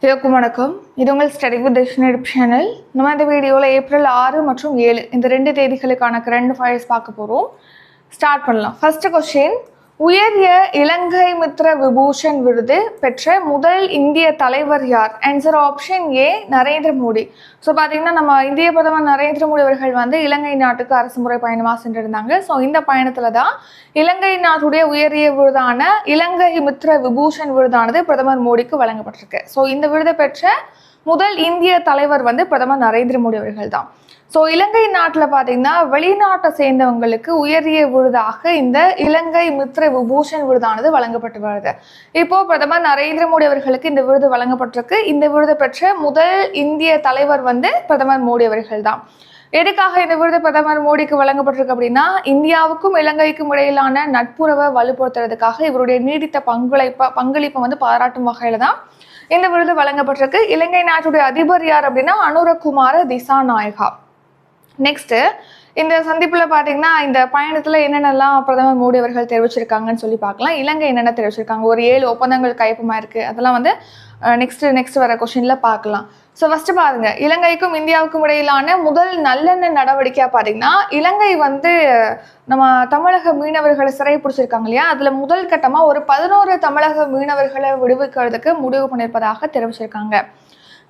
எல்லாருக்கும் வணக்கம். இது உங்கள் ஸ்டடி வித் தர்ஷினி சேனல். நம்ம இந்த வீடியோவில் ஏப்ரல் 6 மற்றும் 7 இந்த 2 தேதிகளுக்கான கரண்ட் அஃபேர்ஸ் பார்க்க போகிறோம். ஸ்டார்ட் பண்ணலாம். ஃபர்ஸ்ட் கொஸ்டின், உயரிய இலங்கை மித்ர விபூஷன் விருது பெற்ற முதல் இந்திய தலைவர் யார்? Answer option A, Narendra Modi. So பார்த்தீங்கன்னா நம்ம இந்திய பிரதமர் நரேந்திர மோடி அவர்கள் வந்து இலங்கை நாட்டுக்கு அரசுமுறை பயணமாக சென்றிருந்தாங்க. ஸோ இந்த பயணத்தில் தான் இலங்கை நாட்டுடைய உயரிய விருதான இலங்கை மித்ர விபூஷன் விருதானது பிரதமர் மோடிக்கு வழங்கப்பட்டிருக்கு. ஸோ இந்த விருதை பெற்ற முதல் இந்திய தலைவர் வந்து பிரதமர் நரேந்திர மோடி அவர்கள் தான். ஸோ இலங்கை நாட்டில் பார்த்தீங்கன்னா வெளிநாட்டை சேர்ந்தவங்களுக்கு உயரிய விருதாக இந்த இலங்கை மித்ர விபூஷன் விருதானது வழங்கப்பட்டு வருது. இப்போ பிரதமர் நரேந்திர மோடி அவர்களுக்கு இந்த விருது வழங்கப்பட்டிருக்கு. இந்த விருது பெற்ற முதல் இந்திய தலைவர் வந்து பிரதமர் மோடி அவர்கள் தான். எதுக்காக இந்த விருது பிரதமர் மோடிக்கு வழங்கப்பட்டிருக்கு அப்படின்னா, இந்தியாவுக்கும் இலங்கைக்கும் இடையிலான நட்புறவை வலுப்படுத்துறதுக்காக இவருடைய நீடித்த பங்களிப்பை வந்து பாராட்டும் வகையில தான் இந்த விருது வழங்கப்பட்டிருக்கு. இலங்கை நாட்டுடைய அதிபர் யார் அப்படின்னா அனுரகுமார திசாநாயகா. நெக்ஸ்ட், இந்த சந்திப்புல பாத்தீங்கன்னா இந்த பயணத்துல என்னென்னலாம் பிரதமர் மோடி அவர்கள் தெரிவிச்சிருக்காங்கன்னு சொல்லி பார்க்கலாம். இலங்கை என்னென்ன தெரிவிச்சிருக்காங்க, ஒரு 7 ஒப்பந்தங்கள் கையொப்பமா இருக்கு, அதெல்லாம் வந்து நெக்ஸ்ட் வர கொஸ்டின்ல பார்க்கலாம். ஸோ ஃபர்ஸ்ட் பாருங்க, இலங்கைக்கும் இந்தியாவுக்கும் இடையிலான முதல் நல்லெண்ண நடவடிக்கையா பாத்தீங்கன்னா, இலங்கை வந்து நம்ம தமிழக மீனவர்களை சிறை பிடிச்சிருக்காங்க இல்லையா, அதுல முதல் கட்டமா ஒரு 11 தமிழக மீனவர்களை விடுவிக்கிறதுக்கு முடிவு பண்ணியிருப்பதாக தெரிவிச்சிருக்காங்க.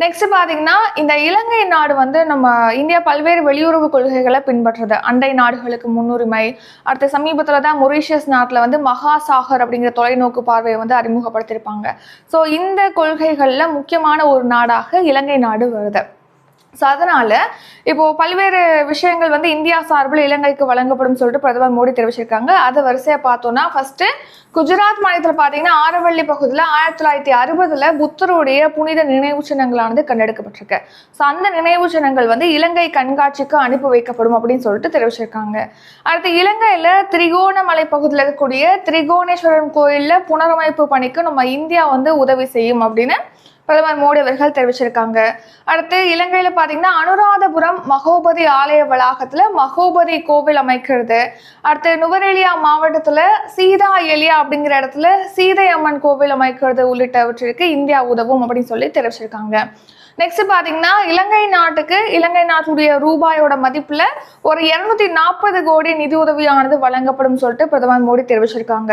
நெக்ஸ்ட் பாத்தீங்கன்னா, இந்த இலங்கை நாடு வந்து நம்ம இந்தியா பல்வேறு வெளியுறவு கொள்கைகளை பின்பற்றுறது. அண்டை நாடுகளுக்கு முன்னுரிமை. அடுத்த சமீபத்துல தான் மொரீஷியஸ் நாட்டுல வந்து மகாசாகர் அப்படிங்கிற தொலைநோக்கு பார்வையை வந்து அறிமுகப்படுத்தியிருப்பாங்க. ஸோ இந்த கொள்கைகள்ல முக்கியமான ஒரு நாடாக இலங்கை நாடு வருது. ஸோ அதனால இப்போ பல்வேறு விஷயங்கள் வந்து இந்தியா சார்பில் இலங்கைக்கு வழங்கப்படும் சொல்லிட்டு பிரதமர் மோடி தெரிவிச்சிருக்காங்க. அதை வரிசையா பார்த்தோம்னா, ஃபர்ஸ்ட் குஜராத் மாநிலத்தில் பார்த்தீங்கன்னா ஆரவள்ளி பகுதியில் 1960 புத்தருடைய புனித நினைவு சின்னங்களானது கண்டெடுக்கப்பட்டிருக்கு. ஸோ அந்த நினைவு சின்னங்கள் வந்து இலங்கை கண்காட்சிக்கு அனுப்பி வைக்கப்படும் அப்படின்னு சொல்லிட்டு தெரிவிச்சிருக்காங்க. அடுத்து இலங்கையில திரிகோணமலை பகுதியில் இருக்கக்கூடிய திரிகோணேஸ்வரன் கோயில்ல புனரமைப்பு பணிக்கு நம்ம இந்தியா வந்து உதவி செய்யும் அப்படின்னு பிரதமர் மோடி அவர்கள் தெரிவிச்சிருக்காங்க. அடுத்து இலங்கையில பாத்தீங்கன்னா அனுராதபுரம் மகோபதி ஆலய வளாகத்துல மகோபதி கோவில் அமைக்கிறது. அடுத்து நுவரெலியா மாவட்டத்துல சீதா எலியா அப்படிங்கிற இடத்துல சீதை அம்மன் கோவில் அமைக்கிறது உள்ளிட்டவற்றிற்கு இந்தியா உதவும் அப்படின்னு சொல்லி தெரிவிச்சிருக்காங்க. நெக்ஸ்ட் பாத்தீங்கன்னா, இலங்கை நாட்டுடைய ரூபாயோட மதிப்புல ஒரு 240 கோடி நிதி உதவியானது வழங்கப்படும் சொல்லிட்டு பிரதமர் மோடி தெரிவிச்சிருக்காங்க.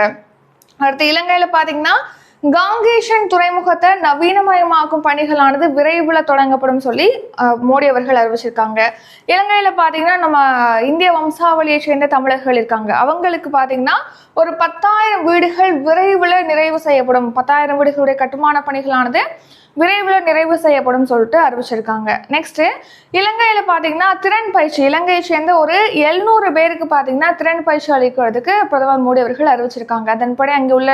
அடுத்து இலங்கையில பாத்தீங்கன்னா காங்கேஷன் துறைமுகத்தை நவீனமயமாக்கும் பணிகளானது விரைவில் தொடங்கப்படும் சொல்லி மோடி அவர்கள் அறிவிச்சிருக்காங்க. இலங்கையில பாத்தீங்கன்னா நம்ம இந்திய வம்சாவளியை சேர்ந்த தமிழர்கள் இருக்காங்க. அவங்களுக்கு பாத்தீங்கன்னா ஒரு 10,000 வீடுகள் விரைவில் நிறைவு செய்யப்படும். 10,000 வீடுகளுடைய கட்டுமான பணிகளானது விரைவில் நிறைவு செய்யப்படும் சொல்லிட்டு அறிவிச்சிருக்காங்க. நெக்ஸ்ட், இலங்கையில பாத்தீங்கன்னா திறன் பயிற்சி, இலங்கையை சேர்ந்த ஒரு 700 பேருக்கு பாத்தீங்கன்னா திறன் பயிற்சி அளிக்கிறதுக்கு பிரதமர் மோடி அவர்கள் அறிவிச்சிருக்காங்க. அதன்படி அங்கே உள்ள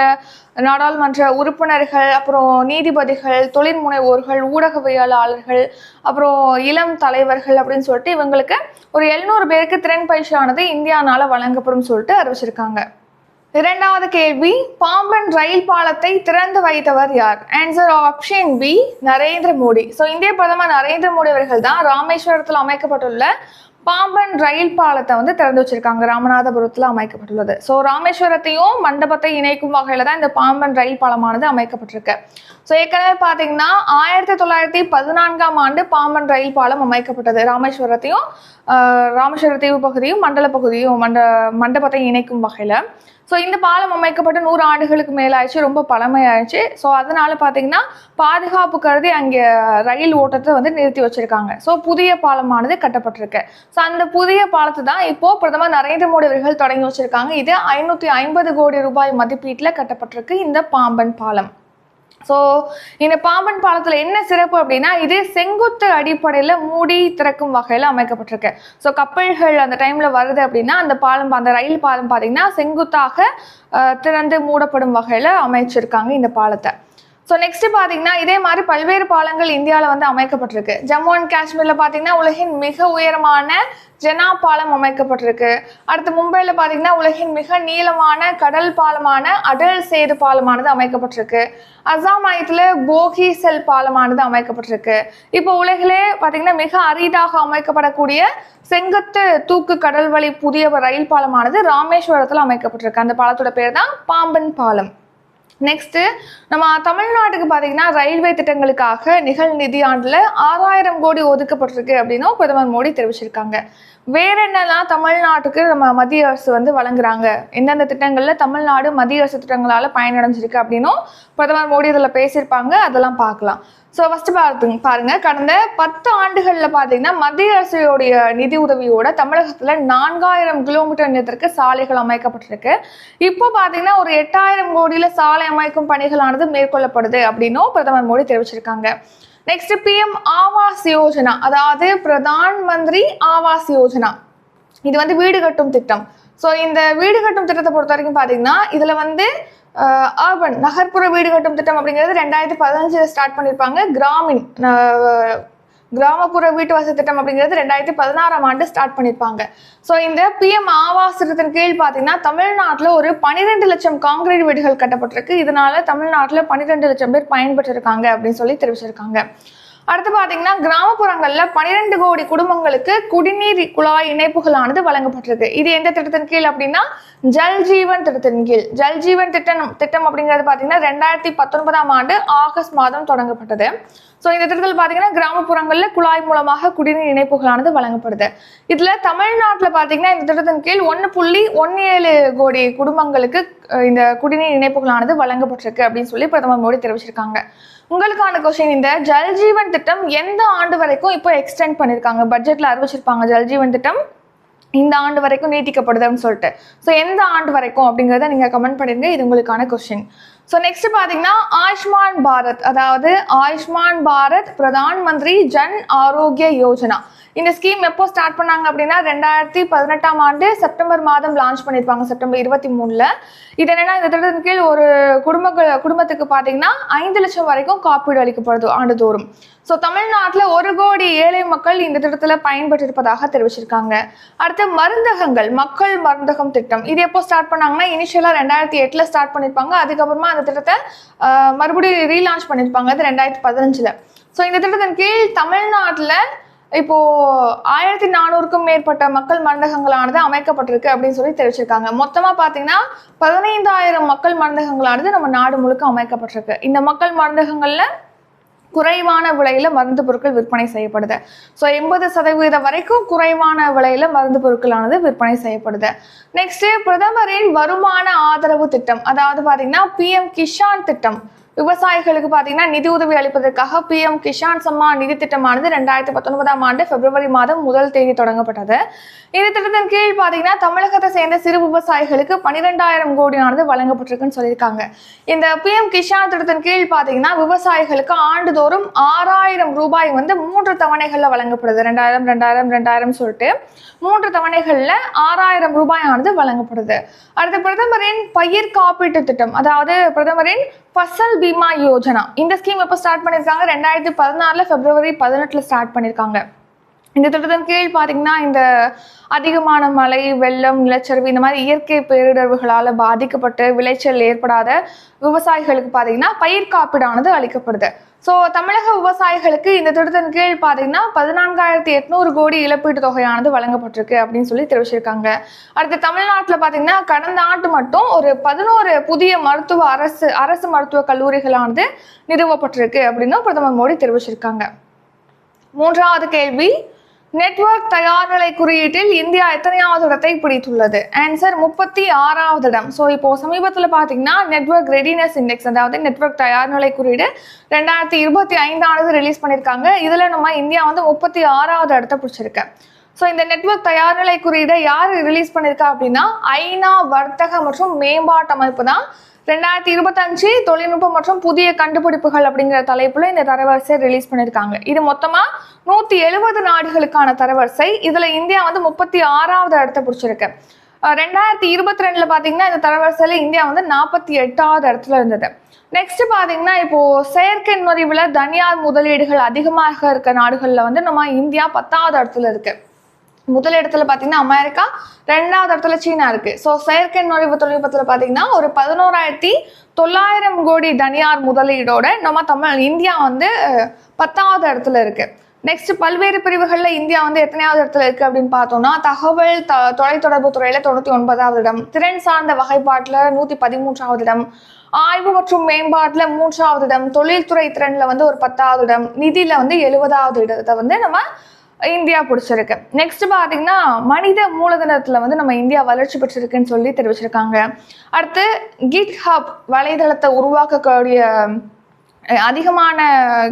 நாடாளுமன்ற உறுப்பினர்கள், அப்புறம் நீதிபதிகள், தொழில் முனைவோர்கள், ஊடகவியலாளர்கள், அப்புறம் இளம் தலைவர்கள் அப்படின்னு சொல்லிட்டு இவங்களுக்கு ஒரு 700 பேருக்கு திறன் பயிற்சியானது இந்தியானால வழங்கப்படும் சொல்லிட்டு அறிவிச்சிருக்காங்க. இரண்டாவது கேள்வி, பாம்பன் ரயில் பாலத்தை திறந்து வைத்தவர் யார்? Answer option B, Narendra Modi. So இந்திய பிரதமர் நரேந்திர மோடி அவர்கள் தான் ராமேஸ்வரத்தில் அமைக்கப்பட்டுள்ள பாம்பன் ரயில் பாலத்தை வந்து திறந்து வச்சிருக்காங்க. ராமநாதபுரத்தில் அமைக்கப்பட்டுள்ளது. ஸோ ராமேஸ்வரத்தையும் மண்டபத்தை இணைக்கும் வகையில தான் இந்த பாம்பன் ரயில் பாலமானது அமைக்கப்பட்டிருக்கு. ஸோ ஏற்கனவே பார்த்தீங்கன்னா 1914ஆம் ஆண்டு பாம்பன் ரயில் பாலம் அமைக்கப்பட்டது. ராமேஸ்வர தீவு பகுதியும் மண்டல பகுதியும் மண்டபத்தை இணைக்கும் வகையில. ஸோ இந்த பாலம் அமைக்கப்பட்டு 100 ஆண்டுகளுக்கு மேலாயிடுச்சு, ரொம்ப பழமையாயிடுச்சு. ஸோ அதனால பார்த்தீங்கன்னா பாதுகாப்பு கருதி அங்கே ரயில் ஓட்டத்தை வந்து நிறுத்தி வச்சிருக்காங்க. ஸோ புதிய பாலமானது கட்டப்பட்டிருக்கு. ஸோ அந்த புதிய பாலத்தை தான் இப்போ பிரதமர் நரேந்திர மோடி அவர்கள் தொடங்கி வச்சிருக்காங்க. இது 550 கோடி ரூபாய் மதிப்பீட்டில் கட்டப்பட்டிருக்கு இந்த பாம்பன் பாலம். ஸோ இந்த பாம்பன் பாலத்தில் என்ன சிறப்பு அப்படின்னா, இது செங்குத்து அடிப்படையில் மூடி திறக்கும் வகையில் அமைக்கப்பட்டிருக்கு. ஸோ கப்பல்கள் அந்த டைம்ல வருது அப்படின்னா அந்த ரயில் பாலம் பார்த்தீங்கன்னா செங்குத்தாக திறந்து மூடப்படும் வகையில் அமைச்சிருக்காங்க இந்த பாலத்தை. ஸோ நெக்ஸ்ட் பார்த்தீங்கன்னா இதே மாதிரி பல்வேறு பாலங்கள் இந்தியாவில் வந்து அமைக்கப்பட்டிருக்கு. ஜம்மு அண்ட் காஷ்மீரில் பார்த்தீங்கன்னா உலகின் மிக உயரமான ஜெனா பாலம் அமைக்கப்பட்டிருக்கு. அடுத்து மும்பையில் பார்த்தீங்கன்னா உலகின் மிக நீளமான கடல் பாலமான அடல் சேது பாலமானது அமைக்கப்பட்டிருக்கு. அசாம் மாநிலத்தில் போகி செல் பாலமானது அமைக்கப்பட்டிருக்கு. இப்போ உலகிலே பார்த்தீங்கன்னா மிக அரிதாக அமைக்கப்படக்கூடிய செங்குத்து தூக்கு கடல் வழி புதிய ரயில் பாலமானது ராமேஸ்வரத்தில் அமைக்கப்பட்டிருக்கு. அந்த பாலத்தோட பேர் தான் பாம்பன் பாலம். நெக்ஸ்ட் நம்ம தமிழ்நாட்டுக்கு பார்த்தீங்கன்னா ரயில்வே திட்டங்களுக்காக நிதியாண்டில் 6000 கோடி ஒதுக்கப்பட்டிருக்கு அப்படின்னும் பிரதமர் மோடி தெரிவிச்சிருக்காங்க. வேற என்னெல்லாம் தமிழ்நாட்டுக்கு நம்ம மத்திய அரசு வழங்குறாங்க, எந்தெந்த திட்டங்கள்ல தமிழ்நாடு மத்திய அரசு திட்டங்களால பயனடைஞ்சிருக்கு அப்படின்னும் பிரதமர் மோடி இதில் பேசியிருப்பாங்க. அதெல்லாம் பார்க்கலாம். ஸோ ஃபர்ஸ்ட் பாருங்க, கடந்த 10 ஆண்டுகளில் பார்த்தீங்கன்னா மத்திய அரசுடைய நிதி உதவியோட தமிழகத்தில் 4000 கிலோமீட்டர் நீளத்திற்கு சாலைகள் அமைக்கப்பட்டிருக்கு. இப்போ பார்த்தீங்கன்னா ஒரு 8000 கோடியில சாலை அமைக்கும் பணிகளானது மேற்கொள்ளப்படுது அப்படின்னும் பிரதமர் மோடி தெரிவிச்சிருக்காங்க. நெக்ஸ்ட் பிஎம் ஆவாஸ் யோஜனா, அதாவது பிரதான் மந்திரி ஆவாஸ் யோஜனா, இது வீடு கட்டும் திட்டம். ஸோ இந்த வீடு கட்டும் திட்டத்தை பொறுத்த வரைக்கும் பார்த்தீங்கன்னா இதில் அர்பன் நகர்ப்புற வீடு கட்டும் திட்டம் அப்படிங்கிறது 2015 ஸ்டார்ட் பண்ணியிருப்பாங்க. கிராமப்புற வீட்டு வசதி திட்டம் அப்படிங்கிறது 2016ஆம் ஆண்டு ஸ்டார்ட் பண்ணியிருப்பாங்க. ஸோ இந்த பிஎம் ஆவாஸ் திட்டத்தின் கீழ் பார்த்தீங்கன்னா தமிழ்நாட்டில் ஒரு 12 லட்சம் காங்கிரீட் வீடுகள் கட்டப்பட்டிருக்கு. இதனால தமிழ்நாட்டில் 12 லட்சம் பேர் பயன்பெற்றிருக்காங்க அப்படின்னு சொல்லி தெரிவிச்சிருக்காங்க. அடுத்து பார்த்தீங்கன்னா கிராமப்புறங்களில் 12 கோடி குடும்பங்களுக்கு குடிநீர் குழாய் இணைப்புகளானது வழங்கப்பட்டிருக்கு. இது எந்த திட்டத்தின் கீழ் அப்படின்னா ஜல்ஜீவன் திட்டத்தின் கீழ். ஜல்ஜீவன் திட்டம் அப்படிங்கிறது பார்த்தீங்கன்னா 2019ஆம் ஆண்டு ஆகஸ்ட் மாதம் தொடங்கப்பட்டது. ஸோ இந்த திட்டத்தில் பார்த்தீங்கன்னா கிராமப்புறங்களில் குழாய் மூலமாக குடிநீர் இணைப்புகளானது வழங்கப்படுது. இதில் தமிழ்நாட்டில் பார்த்தீங்கன்னா இந்த திட்டத்தின் கீழ் 1.17 கோடி குடும்பங்களுக்கு இந்த குடிநீர் இணைப்புகளானது வழங்கப்பட்டிருக்கு அப்படின்னு சொல்லி பிரதமர் மோடி தெரிவிச்சிருக்காங்க. உங்களுக்கான கொஸ்டின், இந்த ஜல்ஜீவன் திட்டம் எந்த ஆண்டு வரைக்கும் இப்போ எக்ஸ்டெண்ட் பண்ணியிருக்காங்க? பட்ஜெட்ல அறிவிச்சிருப்பாங்க ஜல்ஜீவன் திட்டம் இந்த ஆண்டு வரைக்கும் நீட்டிக்கப்படுதுன்னு சொல்லிட்டு. ஸோ எந்த ஆண்டு வரைக்கும் அப்படிங்கிறத நீங்கள் கமெண்ட் பண்ணிடுங்க. இது உங்களுக்கான கொஸ்டின். ஸோ நெக்ஸ்ட் பார்த்தீங்கன்னா ஆயுஷ்மான் பாரத், அதாவது ஆயுஷ்மான் பாரத் பிரதான் மந்திரி ஜன் ஆரோக்கிய யோஜனா. இந்த ஸ்கீம் எப்போ ஸ்டார்ட் பண்ணாங்க அப்படின்னா 2018ஆம் ஆண்டு செப்டம்பர் மாதம் லான்ச் பண்ணியிருப்பாங்க, செப்டம்பர் 23. இது என்னன்னா இந்த திட்டத்தின் கீழ் ஒரு குடும்பத்துக்கு பார்த்தீங்கன்னா 5 லட்சம் வரைக்கும் காப்பீடு அளிக்கப்படுது ஆண்டுதோறும். ஸோ தமிழ்நாட்டில் 1 கோடி ஏழை மக்கள் இந்த திட்டத்தில் பயன்பெற்றிருப்பதாக தெரிவிச்சிருக்காங்க. அடுத்து மருந்தகங்கள், மக்கள் மருந்தகம் திட்டம். இது எப்போ ஸ்டார்ட் பண்ணாங்கன்னா இனிஷியலாக 2008 ஸ்டார்ட் பண்ணியிருப்பாங்க. அதுக்கப்புறமா அந்த திட்டத்தை மறுபடியும் ரீலான்ச் பண்ணியிருப்பாங்க, அது 2015. ஸோ இந்த திட்டத்தின் கீழ் தமிழ்நாட்டில் இப்போ 1400க்கும் மேற்பட்ட மக்கள் மருந்தகங்களானது அமைக்கப்பட்டிருக்கு அப்படின்னு சொல்லி தெரிவிச்சிருக்காங்க. மொத்தமாக பார்த்தீங்கன்னா 15000 மக்கள் மருந்தகங்களானது நம்ம நாடு முழுக்க அமைக்கப்பட்டிருக்கு. இந்த மக்கள் மருந்தகங்கள்ல குறைவான விலையில மருந்து பொருட்கள் விற்பனை செய்யப்படுது. ஸோ 80% வரைக்கும் குறைவான விலையில மருந்து பொருட்களானது விற்பனை செய்யப்படுது. நெக்ஸ்ட் பிரதமரின் வருமான ஆதரவு திட்டம், அதாவது பார்த்தீங்கன்னா பிஎம் கிஷான் திட்டம். விவசாயிகளுக்கு பார்த்தீங்கன்னா நிதி உதவி அளிப்பதற்காக பிஎம் கிஷான் சம்மான் நிதி திட்டமானது 2019ஆம் ஆண்டு பிப்ரவரி மாதம் 1 தேதி தொடங்கப்பட்டது. இந்த திட்டத்தின் கீழ் பார்த்தீங்கன்னா தமிழகத்தை சேர்ந்த சிறு விவசாயிகளுக்கு 12000 கோடியானது வழங்கப்பட்டிருக்குன்னு சொல்லியிருக்காங்க. இந்த பிஎம் கிஷான் திட்டத்தின் கீழ் பார்த்தீங்கன்னா விவசாயிகளுக்கு ஆண்டுதோறும் 6000 ரூபாய் 3 தவணைகளில் வழங்கப்படுது. 2000 சொல்லிட்டு 3 தவணைகளில் 6000 ரூபாயானது வழங்கப்படுது. அடுத்து பிரதமரின் பயிர் காப்பீட்டு திட்டம், அதாவது பிரதமரின் ஃபசல் பீமா யோஜனா. இந்த ஸ்கீம் எப்போ ஸ்டார்ட் பண்ணியிருக்காங்க? 2014 பிப்ரவரி 18 ஸ்டார்ட் பண்ணியிருக்காங்க. இந்த திட்டத்தின் கீழ் பார்த்தீங்கன்னா இந்த அதிகமான மழை, வெள்ளம், நிலச்சரிவு இந்த மாதிரி இயற்கை பேரிடர்களால் பாதிக்கப்பட்டு விளைச்சல் ஏற்படாத விவசாயிகளுக்கு பார்த்தீங்கன்னா பயிர் காப்பீடானது அளிக்கப்படுது. ஸோ தமிழக விவசாயிகளுக்கு இந்த திட்டத்தின் கீழ் பார்த்தீங்கன்னா 14800 கோடி இழப்பீட்டு தொகையானது வழங்கப்பட்டிருக்கு அப்படின்னு சொல்லி தெரிவிச்சிருக்காங்க. அடுத்து தமிழ்நாட்டில் பார்த்தீங்கன்னா கடந்த ஆண்டு மட்டும் ஒரு 11 புதிய அரசு மருத்துவ கல்லூரிகளானது நிறுவப்பட்டிருக்கு அப்படின்னு பிரதமர் மோடி தெரிவிச்சிருக்காங்க. 3வது கேள்வி, நெட்வொர்க் தயார்நிலை குறியீட்டில் இந்தியா எத்தனையாவது இடத்தை பிடித்துள்ளது? ஆன்சர் 36வது இடம். ஸோ இப்போ சமீபத்தில் பார்த்தீங்கன்னா நெட்வொர்க் ரெடினஸ் இண்டெக்ஸ், அதாவது நெட்வொர்க் தயார்நிலை குறியீடு 2025 ரிலீஸ் பண்ணியிருக்காங்க. இதில் நம்ம இந்தியா 36வது இடத்தை பிடிச்சிருக்கு. ஸோ இந்த நெட்வொர்க் தயார்நிலை குறியீடை யார் ரிலீஸ் பண்ணியிருக்கா அப்படின்னா ஐநா வர்த்தக மற்றும் மேம்பாட்டு அமைப்பு தான் 2025 தொழில்நுட்பம் மற்றும் புதிய கண்டுபிடிப்புகள் அப்படிங்கிற தலைப்புல இந்த தரவரிசை ரிலீஸ் பண்ணியிருக்காங்க. இது மொத்தமா 170 நாடுகளுக்கான தரவரிசை. இதுல இந்தியா 36வது இடத்தை பிடிச்சிருக்கு. 2022 பார்த்தீங்கன்னா இந்த தரவரிசையில இந்தியா 48வது இடத்துல இருந்தது. நெக்ஸ்ட் பார்த்தீங்கன்னா இப்போ செயற்கை நுண்ணறிவுல தனியார் முதலீடுகள் அதிகமாக இருக்க நாடுகளில் நம்ம இந்தியா 10வது இடத்துல இருக்கு. முதல் இடத்துல பார்த்தீங்கன்னா அமெரிக்கா, 2வது இடத்துல சீனா இருக்கு. ஸோ செயற்கை நுழைவு தொழில்நுட்பத்தில் பார்த்தீங்கன்னா ஒரு 11900 கோடி தனியார் முதலீடோட நம்ம இந்தியா 10வது இடத்துல இருக்கு. நெக்ஸ்ட் பல்வேறு பிரிவுகளில் இந்தியா வந்து எத்தனையாவது இடத்துல இருக்கு அப்படின்னு பார்த்தோம்னா தகவல் தொலைத்தொடர்பு துறையில 99வது இடம், திறன் சார்ந்த வகைப்பாட்டில் 113வது இடம், ஆய்வு மற்றும் மேம்பாட்டுல 3வது இடம், தொழில்துறை திறன்ல வந்து ஒரு 10வது இடம், நிதியில வந்து 70வது இடத்தை வந்து நம்ம இந்தியா பிடிச்சிருக்கு. நெக்ஸ்ட் பாத்தீங்கன்னா மனித மூலதனத்துல வந்து நம்ம இந்தியா வளர்ச்சி பெற்றிருக்குன்னு சொல்லி தெரிவிச்சிருக்காங்க. அடுத்து கிட்ஹப் வலைதளத்தை உருவாக்கக்கூடிய அதிகமான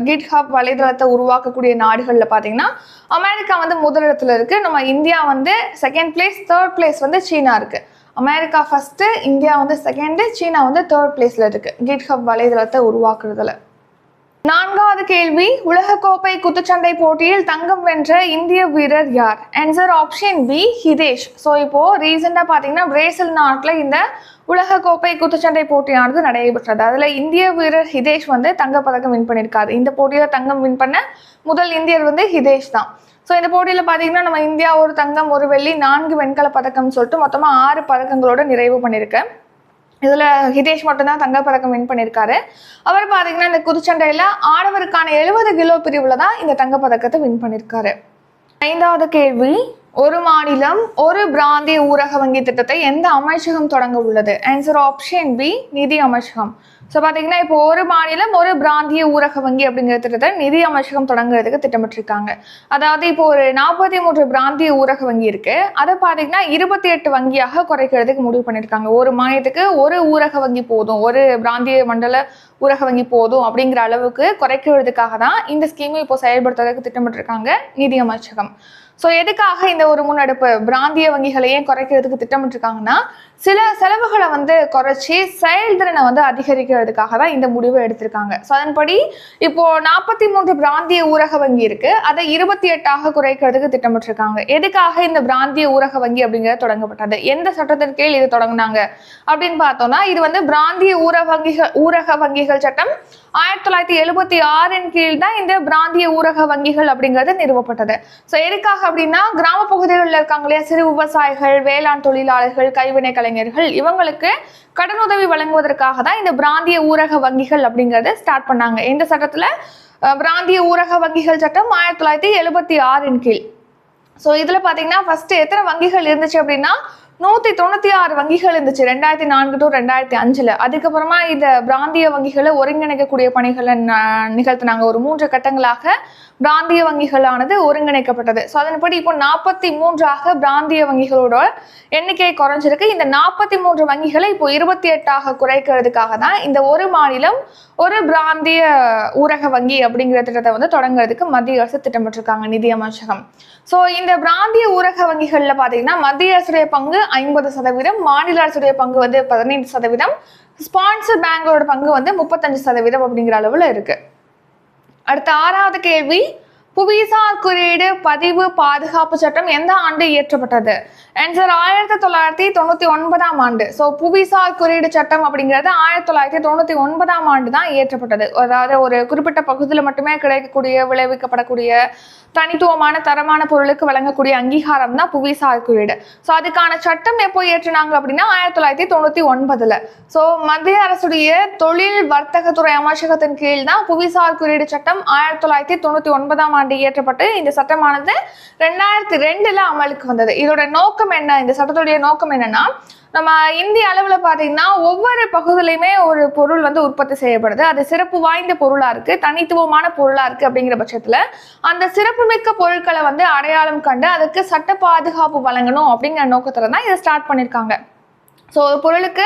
கிட்ஹப் வலைதளத்தை உருவாக்கக்கூடிய நாடுகள்ல பாத்தீங்கன்னா அமெரிக்கா வந்து முதலிடத்துல இருக்கு. நம்ம இந்தியா வந்து செகண்ட் பிளேஸ், தேர்ட் பிளேஸ் வந்து சீனா இருக்கு. அமெரிக்கா ஃபர்ஸ்ட், இந்தியா வந்து செகண்ட், சீனா வந்து தேர்ட் பிளேஸ்ல இருக்கு கிட்ஹப் வலைதளத்தை உருவாக்குறதுல. 4வது கேள்வி, உலகக்கோப்பை குத்துச்சண்டை போட்டியில் தங்கம் வென்ற இந்திய வீரர் யார்? Answer option B Hitesh. So இப்போ ரீசெண்டாக பார்த்தீங்கன்னா பிரேசில் நாட்டில் இந்த உலகக்கோப்பை குத்துச்சண்டை போட்டியானது நடைபெற்றது. அதில் இந்திய வீரர் ஹிதேஷ் வந்து தங்கப்பதக்கம் வின் பண்ணியிருக்காரு. இந்த போட்டியில் தங்கம் வின் பண்ண முதல் இந்தியர் வந்து ஹிதேஷ் தான். ஸோ இந்த போட்டியில் பார்த்தீங்கன்னா நம்ம இந்தியா ஒரு தங்கம், ஒரு வெள்ளி, 4 வெண்கல பதக்கம் சொல்லிட்டு மொத்தமாக 6 பதக்கங்களோட நிறைவு பண்ணியிருக்கு. இதுல ஹிதேஷ் மட்டும்தான் தங்கப்பதக்கம் வின் பண்ணியிருக்காரு. அவர் பாத்தீங்கன்னா இந்த குத்துச்சண்டையில ஆடவருக்கான 70 கிலோ பிரிவுல தான் இந்த தங்கப்பதக்கத்தை வின் பண்ணியிருக்காரு. 5வது கேள்வி, ஒரு மாநிலம் ஒரு பிராந்திய ஊரக வங்கி திட்டத்தை எந்த அமைச்சகம் தொடங்க உள்ளது? ஆன்சர் ஆப்ஷன் பி நிதி அமைச்சகம். ஸோ பார்த்தீங்கன்னா இப்போ ஒரு மாநிலம் ஒரு பிராந்திய ஊரக வங்கி அப்படிங்கிற திட்டத்தை நிதி அமைச்சகம் தொடங்குறதுக்கு திட்டமிட்டிருக்காங்க. அதாவது இப்போ ஒரு 43 பிராந்திய ஊரக வங்கி இருக்கு. அதை பார்த்தீங்கன்னா 28 வங்கியாக குறைக்கிறதுக்கு முடிவு பண்ணியிருக்காங்க. ஒரு மாநிலத்துக்கு ஒரு ஊரக வங்கி போதும், ஒரு பிராந்திய மண்டல ஊரக வங்கி போதும் அப்படிங்கிற அளவுக்கு குறைக்கிறதுக்காக தான் இந்த ஸ்கீமை இப்போ செயல்படுத்துறதுக்கு திட்டமிட்டிருக்காங்க நிதி அமைச்சகம். ஸோ எதுக்காக இந்த ஒரு முன்னெடுப்பு? பிராந்திய வங்கிகளையே குறைக்கிறதுக்கு திட்டமிட்டிருக்காங்கன்னா சில செலவுகளை வந்து குறைச்சி செயல்திறனை வந்து அதிகரிக்கிறதுக்காக தான் இந்த முடிவை எடுத்திருக்காங்க. ஸோ அதன்படி இப்போ 43 பிராந்திய ஊரக வங்கி இருக்கு, அதை 28ஆக குறைக்கிறதுக்கு திட்டமிட்டிருக்காங்க. எதுக்காக இந்த பிராந்திய ஊரக வங்கி அப்படிங்கிறது தொடங்கப்பட்டது? எந்த சட்டத்தின் கீழ் இது தொடங்கினாங்க அப்படின்னு பார்த்தோம்னா இது வந்து பிராந்திய ஊரக வங்கிகள் சட்டம் 1976 கீழ் தான் இந்த பிராந்திய ஊரக வங்கிகள் அப்படிங்கிறது நிறுவப்பட்டது. ஸோ எதுக்காக அப்படின்னா கிராம பகுதிகளில் இருக்காங்க இல்லையா சிறு விவசாயிகள், வேளாண் தொழிலாளர்கள், கைவினை கலைஞர்கள், இவங்களுக்கு கடனுதவி வழங்குவதற்காக தான் இந்த பிராந்திய ஊரக வங்கிகள் அப்படிங்கறத ஸ்டார்ட் பண்ணாங்க. இந்த சட்டத்துல பிராந்திய ஊரக வங்கிகள் சட்டம் 1976 கீழ். ஸோ இதுல பாத்தீங்கன்னா ஃபர்ஸ்ட் எத்தனை வங்கிகள் இருந்துச்சு அப்படின்னா 196 வங்கிகள் இருந்துச்சு 2004 to 2005. அதுக்கப்புறமா இந்த பிராந்திய வங்கிகளை ஒருங்கிணைக்கக்கூடிய பணிகளை நிகழ்த்தினாங்க. ஒரு 3 கட்டங்களாக பிராந்திய வங்கிகளானது ஒருங்கிணைக்கப்பட்டது. ஸோ அதன்படி இப்போ 43ஆக பிராந்திய வங்கிகளோட எண்ணிக்கை குறைஞ்சிருக்கு. இந்த 43 வங்கிகளை இப்போ 28ஆக குறைக்கிறதுக்காக தான் இந்த ஒரு மாநிலம் ஒரு பிராந்திய ஊரக வங்கி அப்படிங்கிற திட்டத்தை வந்து தொடங்குறதுக்கு மத்திய அரசு திட்டமிட்டிருக்காங்க நிதி அமைச்சகம். ஸோ இந்த பிராந்திய ஊரக வங்கிகள்ல பாத்தீங்கன்னா மத்திய அரசுடைய பங்கு 50%, மாநில அரசுடைய பங்கு வந்து 15%, ஸ்பான்சர் பேங்கோட பங்கு வந்து 35% அப்படிங்கிற அளவுல இருக்கு. அடுத்த 6வது கேள்வி, புவிசார் குறியீடு பதிவு பாதுகாப்பு சட்டம் எந்த ஆண்டு இயற்றப்பட்டது? ஆன்சர் 1999ஆம் ஆண்டு. ஸோ புவிசார் குறியீடு சட்டம் அப்படிங்கிறது 1999ஆம் ஆண்டு தான் இயற்றப்பட்டது. அதாவது ஒரு குறிப்பிட்ட பகுதியில் மட்டுமே கிடைக்கக்கூடிய விளைவிக்கப்படக்கூடிய தனித்துவமான தரமான பொருளுக்கு வழங்கக்கூடிய அங்கீகாரம் தான் புவிசார் குறியீடு. ஸோ அதுக்கான சட்டம் எப்போ இயற்றினாங்க அப்படின்னா 1999. ஸோ மத்திய அரசுடைய தொழில் வர்த்தகத்துறை அமைச்சகத்தின் கீழ் தான் புவிசார் குறியீடு சட்டம் 1999ஆம் ஆண்டு இயற்றப்பட்டு இந்த சட்டமானது 2002 அமலுக்கு வந்தது. இதோட நோக்கம் என்ன? இந்த சட்டத்துடைய நோக்கம் என்னன்னா நம்ம இந்திய அளவுல பாத்தீங்கன்னா ஒவ்வொரு பகுதியிலுமே ஒரு பொருள் வந்து உற்பத்தி செய்யப்படுது, அது சிறப்பு வாய்ந்த பொருளா இருக்கு, தனித்துவமான பொருளா இருக்கு. அப்படிங்கிற பட்சத்துல அந்த சிறப்புமிக்க பொருட்களை வந்து அடையாளம் கண்டு அதுக்கு சட்ட பாதுகாப்பு வழங்கணும் அப்படிங்கிற நோக்கத்துல தான் இதை ஸ்டார்ட் பண்ணிருக்காங்க. ஸோ ஒரு பொருளுக்கு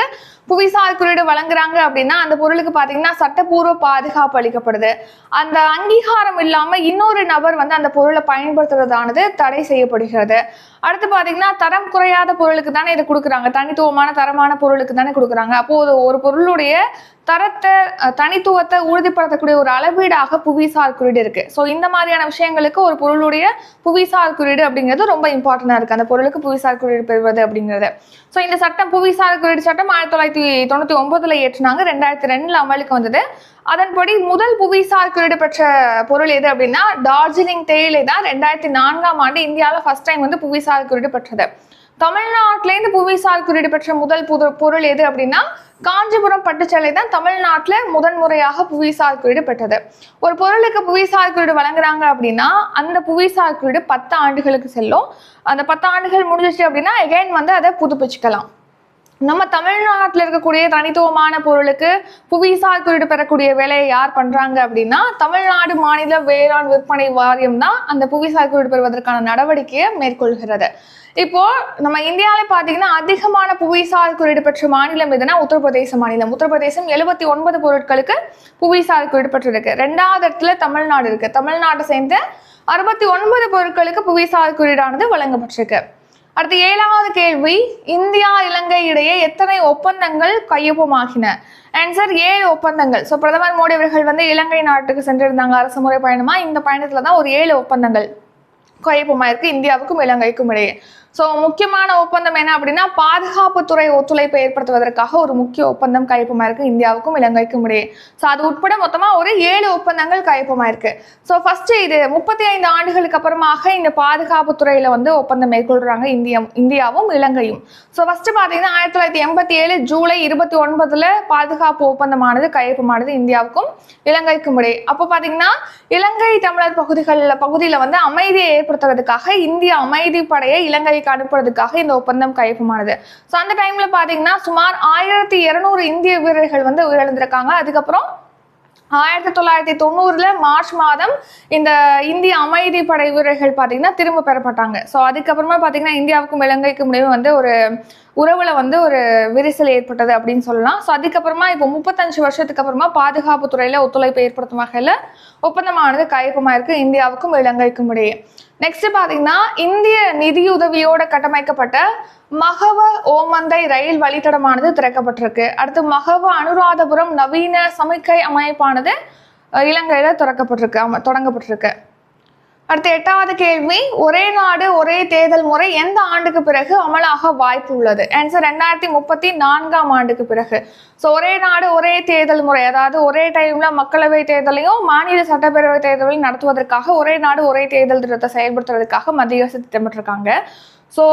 புவிசார் குறியீடு வழங்குறாங்க அப்படின்னா அந்த பொருளுக்கு பார்த்தீங்கன்னா சட்டப்பூர்வ பாதுகாப்பு அளிக்கப்படுது. அந்த அங்கீகாரம் இல்லாமல் இன்னொரு நபர் வந்து அந்த பொருளை பயன்படுத்துறதானது தடை செய்யப்படுகிறது. அடுத்து பார்த்தீங்கன்னா தரம் குறையாத பொருளுக்கு தானே இதை கொடுக்குறாங்க, தனித்துவமான தரமான பொருளுக்கு தானே கொடுக்குறாங்க. அப்போது ஒரு பொருளுடைய தரத்தை தனித்துவத்தை உறுதிப்படுத்தக்கூடிய ஒரு அளவீடாக புவிசார் குறியீடு இருக்கு. ஸோ இந்த மாதிரியான விஷயங்களுக்கு ஒரு பொருளுடைய புவிசார் குறியீடு அப்படிங்கிறது ரொம்ப இம்பார்ட்டண்டா இருக்கு, அந்த பொருளுக்கு புவிசார் குறியீடு பெறுவது அப்படிங்கிறது. ஸோ இந்த சட்டம் புவிசார் குறியீடு சட்டம் 1999 ஏற்றினாங்க, 2002 அமலுக்கு வந்தது. அதன்படி முதல் புவிசார் குறியீடு பெற்ற பொருள் எது அப்படின்னா டார்ஜிலிங் தேயிலை தான் 2004ஆம் ஆண்டு இந்தியாவில் ஃபர்ஸ்ட் டைம் வந்து புவிசார் குறியீடு பெற்றது. தமிழ்நாட்டிலேருந்து புவிசார் குறியீடு பெற்ற முதல் பொருள் எது அப்படின்னா காஞ்சிபுரம் பட்டுச்சேலை தான் தமிழ்நாட்டில் முதன்முறையாக புவிசார் குறியீடு பெற்றது. ஒரு பொருளுக்கு புவிசார் குறியீடு வழங்குறாங்க அப்படின்னா அந்த புவிசார் குறியீடு 10 ஆண்டுகளுக்கு செல்லும். அந்த 10 ஆண்டுகள் முடிஞ்சிச்சு அப்படின்னா எகைன் வந்து அதை புதுப்பிச்சுக்கலாம். நம்ம தமிழ்நாட்டில் இருக்கக்கூடிய தனித்துவமான பொருளுக்கு புவிசார் குறியீடு பெறக்கூடிய வேலையை யார் பண்றாங்க அப்படின்னா தமிழ்நாடு மாநில வேளாண் விற்பனை வாரியம் தான் அந்த புவிசார் குறியீடு பெறுவதற்கான நடவடிக்கையை மேற்கொள்கிறது. இப்போ நம்ம இந்தியாவில் பார்த்தீங்கன்னா அதிகமான புவிசார் குறியீடு பெற்ற மாநிலம் எதுனா உத்தரப்பிரதேச மாநிலம். உத்தரப்பிரதேசம் 79 பொருட்களுக்கு புவிசார் குறியீடு பெற்றிருக்கு. 2வது இடத்துல தமிழ்நாடு இருக்கு. தமிழ்நாட்டை சேர்ந்த 69 பொருட்களுக்கு புவிசார் குறியீடானது வழங்கப்பட்டிருக்கு. அடுத்து 7வது கேள்வி, இந்தியா இலங்கை இடையே எத்தனை ஒப்பந்தங்கள் கையொப்பமாகின? ஆன்சர் 7 ஒப்பந்தங்கள். ஸோ பிரதமர் மோடி அவர்கள் வந்து இலங்கை நாட்டுக்கு சென்றிருந்தாங்க அரசுமுறை பயணமா. இந்த பயணத்துல தான் ஒரு 7 ஒப்பந்தங்கள் கையொப்பமாயிருக்கு இந்தியாவுக்கும் இலங்கைக்கும் இடையே. ஸோ முக்கியமான ஒப்பந்தம் என்ன அப்படின்னா பாதுகாப்புத்துறை ஒத்துழைப்பை ஏற்படுத்துவதற்காக ஒரு முக்கிய ஒப்பந்தம் கையொப்பமாயிருக்கு இந்தியாவுக்கும் இலங்கைக்கும் இடையே. ஸோ அது உட்பட மொத்தமாக ஒரு 7 ஒப்பந்தங்கள் கையொப்பமாயிருக்கு. ஸோ ஃபர்ஸ்ட் இது 35 ஆண்டுகளுக்கு அப்புறமாக இந்த பாதுகாப்புத்துறையில வந்து ஒப்பந்தம் மேற்கொள்றாங்க இந்தியாவும் இலங்கையும். ஸோ ஃபர்ஸ்ட் பார்த்தீங்கன்னா 1987 ஜூலை 29 பாதுகாப்பு ஒப்பந்தமானது கையொப்பமானது இந்தியாவுக்கும் இலங்கைக்கும் இடையே. அப்போ பார்த்தீங்கன்னா இலங்கை தமிழர் பகுதியில் வந்து அமைதியை ஏற்படுத்துறதுக்காக இந்திய அமைதி படையை இலங்கை அனுப்புறதுக்காக இந்த ஒப்பந்தம் கையொப்பமானது. ஸோ அந்த டைம்ல பாத்தீங்கன்னா சுமார் 1200 இந்திய வீரர்கள் வந்து உயிரிழந்திருக்காங்க. அதுக்கப்புறம் 1990 மார்ச் மாதம் இந்த இந்திய அமைதி படை வீரர்கள் பாத்தீங்கன்னா திரும்ப பெறப்பட்டாங்க. ஸோ அதுக்கப்புறமா பாத்தீங்கன்னா இந்தியாவுக்கும் இலங்கைக்கும் இடையே வந்து ஒரு உறவுல வந்து ஒரு விரிசல் ஏற்பட்டது அப்படின்னு சொல்லலாம். ஸோ அதுக்கப்புறமா இப்போ 35 வருஷத்துக்கு அப்புறமா பாதுகாப்பு துறையில ஒத்துழைப்பை ஏற்படுத்தும் வகையில ஒப்பந்தமானது கையொப்பமாயிருக்கு இந்தியாவுக்கும் இலங்கைக்கும் இடையே. நெக்ஸ்ட் பாத்தீங்கன்னா இந்திய நிதியுதவியோட கட்டமைக்கப்பட்ட மகவ ஓமந்தை ரயில் வழித்தடமானது திறக்கப்பட்டிருக்கு. அடுத்து மகவ அனுராதபுரம் நவீன சமிக்கை அமைப்பானது இலங்கையில தொடங்கப்பட்டிருக்கு. அடுத்து 8வது கேள்வி, ஒரே நாடு ஒரே தேர்தல் முறை எந்த ஆண்டுக்கு பிறகு அமலாக வாய்ப்பு உள்ளது? ஆன்சர் 2034ஆம் ஆண்டுக்கு பிறகு. ஸோ ஒரே நாடு ஒரே தேர்தல் முறை, அதாவது ஒரே டைம்ல மக்களவை தேர்தலையும் மாநில சட்டப்பேரவை தேர்தலையும் நடத்துவதற்காக ஒரே நாடு ஒரே தேர்தல் திட்டத்தை செயல்படுத்துவதற்காக மத்திய அரசு திட்டமிட்டிருக்காங்க. ஸோ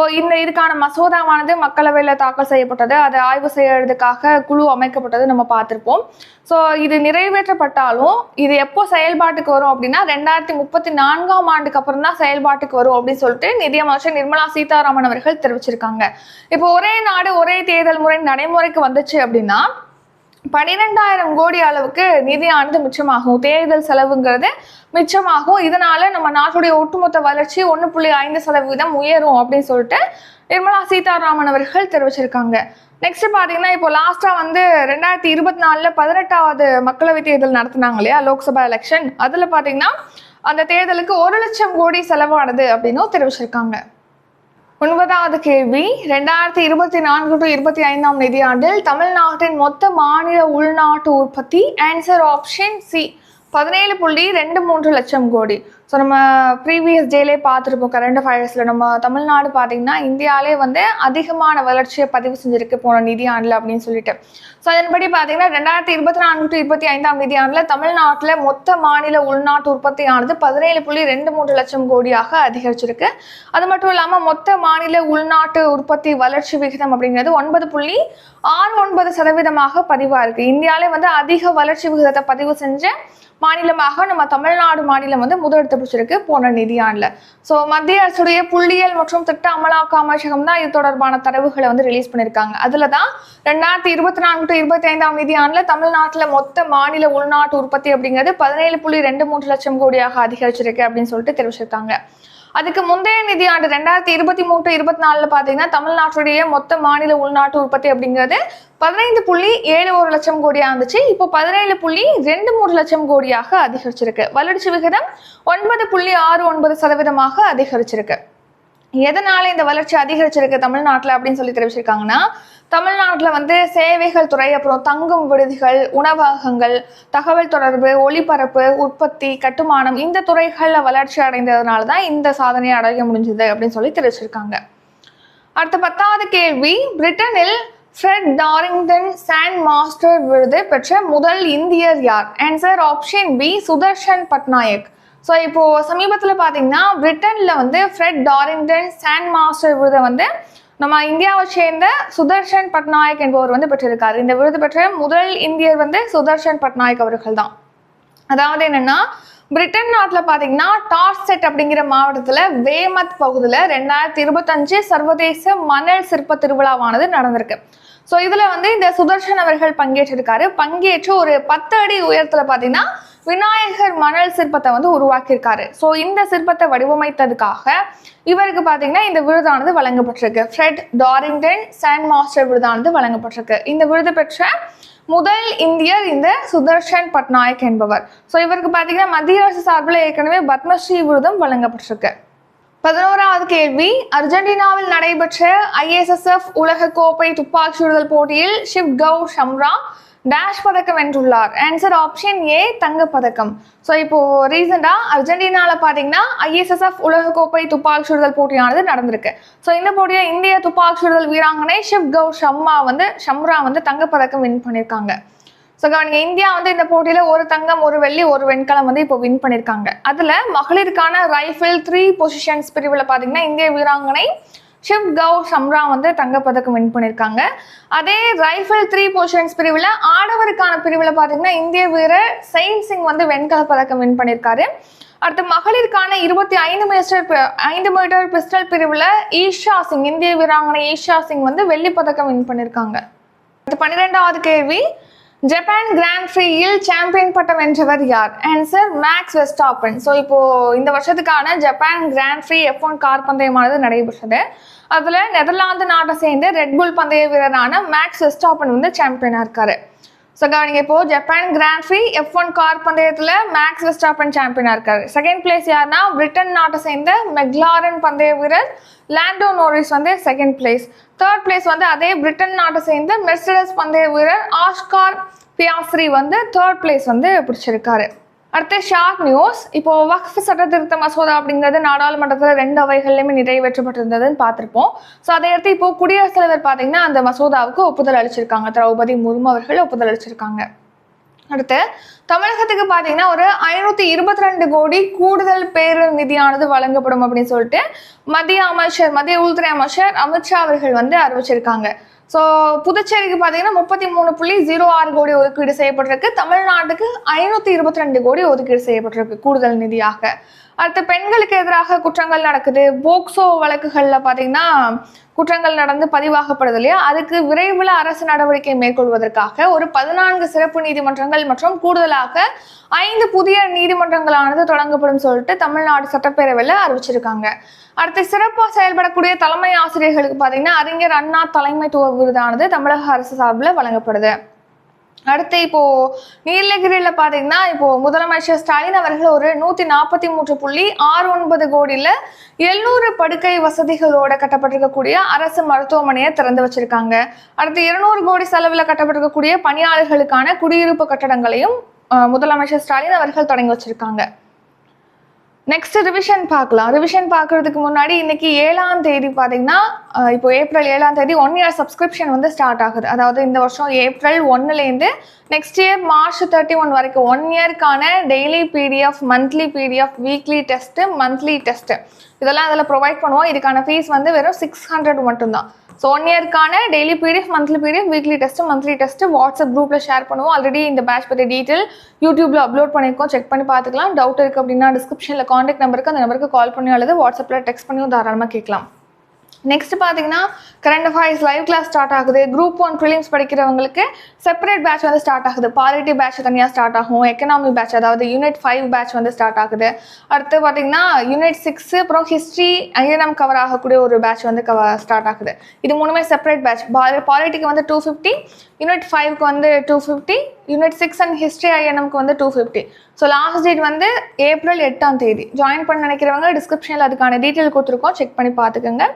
இதுக்கான மசோதாவானது மக்களவையில் தாக்கல் செய்யப்பட்டது. அதை ஆய்வு செய்யறதுக்காக குழு அமைக்கப்பட்டது நம்ம பார்த்துருப்போம். ஸோ இது நிறைவேற்றப்பட்டாலும் இது எப்போ செயல்பாட்டுக்கு வரும் அப்படின்னா 2034ஆம் ஆண்டுக்கு அப்புறம் தான் செயல்பாட்டுக்கு வரும் அப்படின்னு சொல்லிட்டு நிதியமைச்சர் நிர்மலா சீதாராமன் அவர்கள் தெரிவிச்சிருக்காங்க. இப்போ ஒரே நாடு ஒரே தேர்தல் முறை நடைமுறைக்கு வந்துச்சு அப்படின்னா 12,000 கோடி அளவுக்கு நிதியானது மிச்சமாகும். தேர்தல் செலவுங்கிறது மிச்சமாகும். இதனால நம்ம நாட்டுடைய ஒட்டுமொத்த வளர்ச்சி 1.5% உயரும் அப்படின்னு சொல்லிட்டு நிர்மலா சீதாராமன் அவர்கள் தெரிவிச்சிருக்காங்க. நெக்ஸ்ட் பாத்தீங்கன்னா இப்போ லாஸ்டா வந்து 2024 18வது மக்களவை தேர்தல் நடத்தினாங்க இல்லையா, லோக்சபா எலெக்ஷன். அதுல பாத்தீங்கன்னா அந்த தேர்தலுக்கு 1 லட்சம் கோடி செலவானது அப்படின்னு தெரிவிச்சிருக்காங்க. 9வது கேள்வி, 2024 to 25ஆம் நிதியாண்டில் தமிழ்நாட்டின் மொத்த மாநில உள்நாட்டு உற்பத்தி? ஆன்சர் ஆப்ஷன் சி 17.23 லட்சம் கோடி. ஸோ நம்ம ப்ரீவியஸ் டேலே பார்த்துருப்போம் கரண்ட் அஃபேர்ஸில் நம்ம தமிழ்நாடு பார்த்தீங்கன்னா இந்தியாவிலே வந்து அதிகமான வளர்ச்சியை பதிவு செஞ்சுருக்கு போன நிதியாண்டில் அப்படின்னு சொல்லிட்டு. ஸோ அதன்படி பார்த்தீங்கன்னா 2024 to 25ஆம் நிதியாண்டில் தமிழ்நாட்டில் மொத்த மாநில உள்நாட்டு உற்பத்தியானது 17.23 லட்சம் கோடியாக அதிகரிச்சிருக்கு. அது மட்டும் இல்லாமல் மொத்த மாநில உள்நாட்டு உற்பத்தி வளர்ச்சி விகிதம் அப்படிங்கிறது 9.69% பதிவாக இருக்கு. இந்தியாவிலே வந்து அதிக வளர்ச்சி விகிதத்தை பதிவு செஞ்ச மாநிலமாக நம்ம தமிழ்நாடு மாநிலம் வந்து முதலிடத்தை பிடிச்சிருக்கு போன நிதியாண்டுல. ஸோ மத்திய அரசுடைய புள்ளியியல் மற்றும் திட்ட அமலாக்க அமைச்சகம் தான் இது தொடர்பான தரவுகளை வந்து ரிலீஸ் பண்ணியிருக்காங்க. அதுல தான் 2024 to 25ஆம் நிதியாண்டுல தமிழ்நாட்டில் மொத்த மாநில உள்நாட்டு உற்பத்தி அப்படிங்கிறது 17.23 லட்சம் கோடியாக அதிகரிச்சிருக்கு அப்படின்னு சொல்லிட்டு தெரிவிச்சிருக்காங்க. அதுக்கு முந்தைய நிதியாண்டு 2023 to 24 பார்த்தீங்கன்னா தமிழ்நாட்டுடைய மொத்த மாநில உள்நாட்டு உற்பத்தி அப்படிங்கிறது 15.71 லட்சம் கோடியாக இருந்துச்சு. இப்போ 17.23 லட்சம் கோடியாக அதிகரிச்சிருக்கு. வளர்ச்சி விகிதம் 9.69% அதிகரிச்சிருக்கு. எதனால இந்த வளர்ச்சி அதிகரிச்சிருக்கு தமிழ்நாட்டில் அப்படின்னு சொல்லி தெரிவிச்சிருக்காங்கன்னா, தமிழ்நாட்டில் வந்து சேவைகள் துறை, அப்புறம் தங்கும் விடுதிகள், உணவகங்கள், தகவல் தொடர்பு, ஒளிபரப்பு, உற்பத்தி, கட்டுமானம் இந்த துறைகளில் வளர்ச்சி அடைந்ததுனால தான் இந்த சாதனையை அடைய முடிஞ்சது அப்படின்னு சொல்லி தெரிவிச்சிருக்காங்க. அடுத்த 10வது கேள்வி, பிரிட்டனில் ஃப்ரெட் டாரிங்டன் சாண்ட் மாஸ்டர் விருது பெற்ற முதல் இந்தியர் யார்? Answer option B Sudarshan Patnaik. So இப்போ சமீபத்தில் பார்த்தீங்கன்னா பிரிட்டனில் வந்து ஃப்ரெட் டாரிங்டன் சாண்ட் மாஸ்டர் விருதை வந்து நம்ம இந்தியாவை சேர்ந்த சுதர்ஷன் பட்நாயக் என்பவர் வந்து பெற்றிருக்காரு. இந்த விருது பெற்ற முதல் இந்தியர் வந்து சுதர்ஷன் பட்நாயக் அவர்கள் தான். அதாவது என்னன்னா, பிரிட்டன் நாட்டில் பார்த்தீங்கன்னா டார்செட் அப்படிங்கிற மாவட்டத்தில் வேமத் பகுதியில் 2025 சர்வதேச மணல் சிற்ப திருவிழாவானது நடந்திருக்கு. ஸோ இதில் வந்து இந்த சுதர்ஷன் அவர்கள் பங்கேற்றிருக்காரு. பங்கேற்று ஒரு 10 அடி உயரத்தில் பார்த்தீங்கன்னா விநாயகர் மணல் சிற்பத்தை வந்து உருவாக்கியிருக்காரு. ஸோ இந்த சிற்பத்தை வடிவமைத்ததுக்காக இவருக்கு பார்த்தீங்கன்னா இந்த விருதானது வழங்கப்பட்டிருக்கு. ஃப்ரெட் டாரிங்டன் சாண்ட் மாஸ்டர் விருதானது வழங்கப்பட்டிருக்கு. இந்த விருது பெற்ற முதல் இந்தியர் இந்த சுதர்ஷன் பட்நாயக் என்பவர். ஸோ இவருக்கு பார்த்தீங்கன்னா மத்திய அரசு சார்பில் ஏற்கனவே பத்மஸ்ரீ விருதும் வழங்கப்பட்டிருக்கு. 11வது கேள்வி, அர்ஜென்டினாவில் நடைபெற்ற ISSF உலக கோப்பை துப்பாக்கி சுடுதல் போட்டியில் ஷிவ் கௌர் ஷம்ரா டேஷ் பதக்கம் வென்றுள்ளார். ஆன்சர் ஆப்ஷன் ஏ, தங்கப்பதக்கம். ஸோ இப்போ ரீசெண்டாக அர்ஜென்டினாவில் பார்த்தீங்கன்னா ISSF உலக கோப்பை துப்பாக்கி சுடுதல் போட்டியானது நடந்திருக்கு. ஸோ இந்த போட்டியில் இந்திய துப்பாக்கி சுடுதல் வீராங்கனை ஷிவ் கௌர் ஷம்ரா வந்து தங்கப்பதக்கம் வின் பண்ணியிருக்காங்க. ஸோ கவனிங்க, இந்தியா வந்து இந்த போட்டியில் ஒரு தங்கம், ஒரு வெள்ளி, ஒரு வெண்கலம் வந்து இப்போ வின் பண்ணியிருக்காங்க. அதில் மகளிருக்கான ரைஃபிள் 3 பொசிஷன்ஸ் பிரிவில் பார்த்தீங்கன்னா இந்திய வீராங்கனை ஷிவ் கௌர் ஷம்ரா வந்து தங்கப்பதக்கம் வின் பண்ணியிருக்காங்க. அதே ரைஃபிள் 3 பொசிஷன்ஸ் பிரிவில் ஆடவருக்கான பிரிவில் பார்த்தீங்கன்னா இந்திய வீரர் செயின் சிங் வந்து வெண்கல பதக்கம் வின் பண்ணியிருக்காரு. அடுத்து மகளிருக்கான 25 மீட்டர் பிஸ்டல் பிரிவில் ஈஷா சிங், இந்திய வீராங்கனை ஈஷா சிங் வந்து வெள்ளி பதக்கம் வின் பண்ணியிருக்காங்க. அடுத்து 12வது கேள்வி, ஜப்பான் கிராண்ட் ஃப்ரீயில் சாம்பியன் பட்டம் வென்றவர் யார்? Answer maths Verstappen. ஸோ இப்போ இந்த வருஷத்துக்கான Japan grand prix F1 car பந்தயமானது நடைபெற்றது. அதில் நெதர்லாந்து நாட்டை சேர்ந்த ரெட்புல் பந்தய வீரரான மேக்ஸ் வெஸ்டாப்பன் வந்து சாம்பியனாக இருக்காரு. ஸோ கவனிங்க, இப்போ Japan grand prix F1 car பந்தயத்தில் மேக்ஸ் வெஸ்டாப்பன் சாம்பியனாக இருக்காரு. செகண்ட் பிளேஸ் யாருன்னா பிரிட்டன் நாட்டை சேர்ந்த மெக்லாரன் பந்தய வீரர் லாண்டோ நோரிஸ் வந்து செகண்ட் பிளேஸ். தேர்ட் பிளேஸ் வந்து அதே பிரிட்டன் நாட்டை சேர்ந்த மெர்சிடஸ் பந்தய வீரர் ஆஸ்கார் பியாஸ்ரி வந்து தேர்ட் பிளேஸ் வந்து பிடிச்சிருக்காரு. அடுத்து ஷார்ட் நியூஸ். இப்போ வக்ஃப் சட்ட திருத்த மசோதா அப்படிங்கிறது நாடாளுமன்றத்தில் 2 அவைகள்லையுமே நிறைவேற்றப்பட்டிருந்ததுன்னு பார்த்துருப்போம். ஸோ அதையடுத்து இப்போ குடியரசுத் தலைவர் பார்த்தீங்கன்னா அந்த மசோதாவுக்கு ஒப்புதல் அளிச்சிருக்காங்க. திரௌபதி முர்மு அவர்கள் ஒப்புதல் அளிச்சிருக்காங்க. அடுத்து தமிழகத்துக்கு பார்த்தீங்கன்னா ஒரு 522 கோடி கூடுதல் பேரிடர் நிதியானது வழங்கப்படும் அப்படின்னு சொல்லிட்டு மத்திய உள்துறை அமைச்சர் அமித்ஷா அவர்கள் வந்து அறிவிச்சிருக்காங்க. ஸோ புதுச்சேரிக்கு பார்த்தீங்கன்னா 33.06 கோடி ஒதுக்கீடு செய்யப்பட்டிருக்கு. தமிழ்நாட்டுக்கு 522 கோடி ஒதுக்கீடு செய்யப்பட்டிருக்கு கூடுதல் நிதியாக. அடுத்து பெண்களுக்கு எதிராக குற்றங்கள் நடக்குது, போக்சோ வழக்குகளில் பார்த்தீங்கன்னா குற்றங்கள் நடந்து பதிவாகப்படுது இல்லையா, அதுக்கு விரைவில் அரசு நடவடிக்கை மேற்கொள்வதற்காக ஒரு 14 சிறப்பு நீதிமன்றங்கள் மற்றும் கூடுதலாக 5 புதிய நீதிமன்றங்களானது தொடங்கப்படும் சொல்லிட்டு தமிழ்நாடு சட்டப்பேரவையில் அறிவிச்சிருக்காங்க. அடுத்து சிறப்பாக செயல்படக்கூடிய தலைமை ஆசிரியர்களுக்கு பார்த்தீங்கன்னா அறிஞர் அண்ணா தலைமைத்துவ விருதானது தமிழக அரசு சார்பில் வழங்கப்படுது. அடுத்து இப்போ நீலகிரியில் பார்த்தீங்கன்னா இப்போ முதலமைச்சர் ஸ்டாலின் அவர்கள் ஒரு 143.69 கோடியில் 700 படுக்கை வசதிகளோட கட்டப்பட்டிருக்கக்கூடிய அரசு மருத்துவமனையை திறந்து வச்சிருக்காங்க. அடுத்து 200 கோடி செலவில் கட்டப்பட்டிருக்கக்கூடிய பணியாளர்களுக்கான குடியிருப்பு கட்டடங்களையும் முதலமைச்சர் ஸ்டாலின் அவர்கள் தொடங்கி வச்சிருக்காங்க. நெக்ஸ்ட் ரிவிஷன் பார்க்கலாம். ரிவிஷன் பார்க்கறதுக்கு முன்னாடி இன்னைக்கு 7ஆம் தேதி பார்த்தீங்கன்னா இப்போ ஏப்ரல் 7ஆம் தேதி 1 இயர் சப்ஸ்கிரிப்ஷன் வந்து ஸ்டார்ட் ஆகுது. அதாவது இந்த வருஷம் ஏப்ரல் 1லேருந்து நெக்ஸ்ட் இயர் மார்ச் 31 வரைக்கும் 1 இயர்க்கான daily PDF, monthly PDF, weekly test, monthly test இதெல்லாம் அதில் ப்ரொவைட் பண்ணுவோம். இதுக்கான ஃபீஸ் வந்து வெறும் 600 மட்டும்தான். ஸோ 1 இயர்க்கான daily PDF, monthly PDF, weekly test, monthly test WhatsApp குரூப்பில் ஷேர் பண்ணுவோம். ஆல்ரெடி இந்த பேட்ச் பற்றி டீட்டெயில் யூடியூப்பில் அப்லோட் பண்ணியிருக்கோம், செக் பண்ணி பார்த்துக்கலாம். டவுட் இருக்குது அப்படின்னா டிஸ்கிரிப்ஷனில் காண்டாக்ட் நம்பருக்கு அந்த நம்பருக்கு கால் பண்ணி அல்லது வாட்ஸ்அப்பில் டெக்ஸ்ட் பண்ணியும் தாராளமாக கேட்கலாம். நெக்ஸ்ட் பார்த்தீங்கன்னா current affairs live class start ஆகுது. குரூப் 1 ப்ரிலிம்ஸ் படிக்கிறவங்களுக்கு செப்பரேட் பேட்ச் வந்து ஸ்டார்ட் ஆகுது. பாலிட்டி பேட்ச் தனியாக ஸ்டார்ட் ஆகும். எக்கனாமி பேட்ச் அதாவது யூனிட் 5 பேட்ச் வந்து ஸ்டார்ட் ஆகுது. அடுத்து பார்த்தீங்கன்னா யூனிட் 6 அப்புறம் ஹிஸ்ட்ரி INM கவர் ஆகக்கூடிய ஒரு பேட்ச் வந்து ஸ்டார்ட் ஆகுது. இது 3மே செப்பரேட் பேட்ச். பாலிட்டிக்கு வந்து 250, யூனிட் 5க்கு வந்து 250, யூனிட் 6 அண்ட் ஹிஸ்ட்ரி INMக்கு வந்து 250. ஸோ லாஸ்ட் டேட் வந்து ஏப்ரல் 8ஆம் தேதி. ஜாயின் பண்ண நினைக்கிறவங்க டிஸ்கிரிப்ஷனில் அதுக்கான டீட்டெயில் கொடுத்துருக்கோம், செக் பண்ணி பார்த்துக்கோங்க.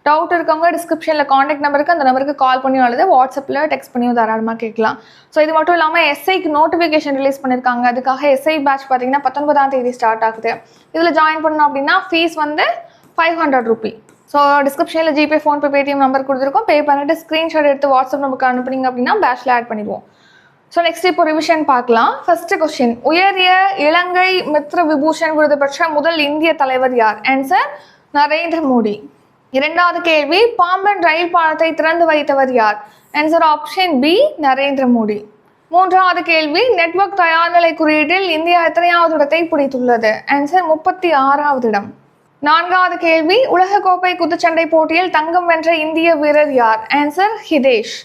டவுட் இருக்கவங்க டிஸ்கிரிப்ஷனில் காண்டாக்ட் நம்பருக்கு அந்த நம்பருக்கு கால் பண்ணி அல்லது வாட்ஸ்அப்பில் டெக்ஸ்ட் பண்ணியும் தாராளமாக கேட்கலாம். ஸோ இது மட்டும் இல்லாமல் SIக்கு நோட்டிஃபிகேஷன் ரிலீஸ் பண்ணியிருக்காங்க. அதுக்காக SI பேட்ச் பார்த்தீங்கன்னா 19ஆம் தேதி ஸ்டார்ட் ஆகுது. இதில் ஜாயின் பண்ணணும் அப்படின்னா ஃபீஸ் வந்து 500 ரூபி. ஸோ டிஸ்கிரிப்ஷனில் ஜிபே, ஃபோன்பே, பேடிஎம் நம்பர் கொடுத்துருக்கோம். பே பண்ணிட்டு ஸ்க்ரீன்ஷாட் எடுத்து வாட்ஸ்அப் நம்பருக்கு அனுப்புனீங்க அப்படின்னா பேட்ச்சில் ஆட் பண்ணிடுவோம். ஸோ நெக்ஸ்ட் இப்போ ரிவிஷன் பார்க்கலாம். ஃபர்ஸ்ட் கொஸ்டின், உயரிய இலங்கை மித்ர விபூஷன் விருது பெற்ற முதல் இந்திய தலைவர் யார்? ஆன்சர் நரேந்திர மோடி. இரண்டாவது கேள்வி, பாம்பன் ரயில் பாலத்தை திறந்து வைத்தவர் யார்? Answer option B, Narendra Modi. மூன்றாவது கேள்வி, நெட்வொர்க் தயார்நிலை குறியீட்டில் இந்தியா எத்தனையாவது இடத்தை பிடித்துள்ளது? ஆன்சர் 36வது இடம். நான்காவது கேள்வி, உலகக்கோப்பை குத்துச்சண்டை போட்டியில் தங்கம் வென்ற இந்திய வீரர் யார்? ஆன்சர் ஹிதேஷ்.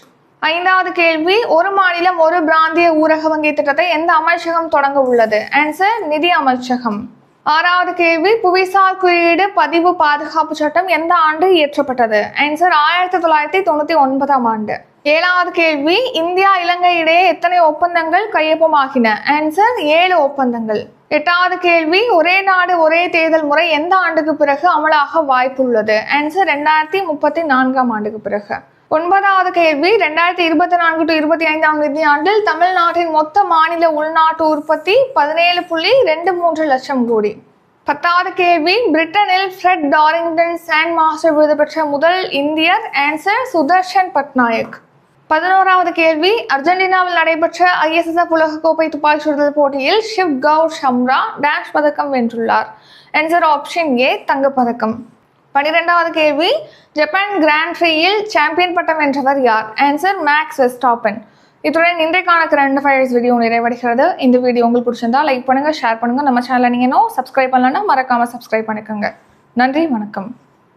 ஐந்தாவது கேள்வி, ஒரு மாநிலம் ஒரு பிராந்திய ஊரக வங்கி திட்டத்தை எந்த அமைச்சகம் தொடங்க உள்ளது? ஆன்சர் நிதி அமைச்சகம். ஆறாவது கேள்வி, புவிசார் குறியீடு பதிவு பாதுகாப்பு சட்டம் எந்த ஆண்டு இயற்றப்பட்டது? ஆன்சர் 1999ஆம் ஆண்டு. ஏழாவது கேள்வி, இந்தியா இலங்கை இடையே எத்தனை ஒப்பந்தங்கள் கையொப்பமாகின? ஆன்சர் 7 ஒப்பந்தங்கள். எட்டாவது கேள்வி, ஒரே நாடு ஒரே தேர்தல் முறை எந்த ஆண்டுக்கு பிறகு அமலாக வாய்ப்புள்ளது? ஆன்சர் 2034ஆம் ஆண்டுக்கு பிறகு. ஒன்பதாவது கேள்வி, 2024 to 25ஆம் நிதியாண்டில் தமிழ்நாட்டின் மொத்த மாநில உள்நாட்டு உற்பத்தி 17.23 லட்சம் கோடி. பத்தாவது கேள்வி, பிரிட்டனில் ஃப்ரெட் டாரிங்டன் சாண்ட் மாஸ்டர் விருது பெற்ற முதல் இந்தியர்? ஆன்சர் சுதர்ஷன் பட்நாயக். 11வது கேள்வி, அர்ஜென்டினாவில் நடைபெற்ற ISSF உலகக்கோப்பை துப்பாக்கி சுடுதல் போட்டியில் ஷிவ் கவுர் ஷம்ரா டேஷ் பதக்கம் வென்றுள்ளார்? ஆன்சர் ஆப்ஷன் ஏ, தங்கப்பதக்கம். 12வது கேள்வி, ஜப்பான் கிராண்ட் ப்ரீயில் சாம்பியன் பட்டம் வென்றவர் யார்? Answer maths Verstappen. இத்துடன் இன்றைக்கான கரண்ட் அஃபேர்ஸ் வீடியோ நிறைவடைகிறது. இந்த வீடியோ உங்களுக்கு பிடிச்சிருந்தா லைக் பண்ணுங்க, ஷேர் பண்ணுங்க. நம்ம சேனலை நீங்க இன்னும் சப்ஸ்கிரைப் பண்ணலன்னா மறக்காம சப்ஸ்கிரைப் பண்ணிக்கோங்க. நன்றி, வணக்கம்.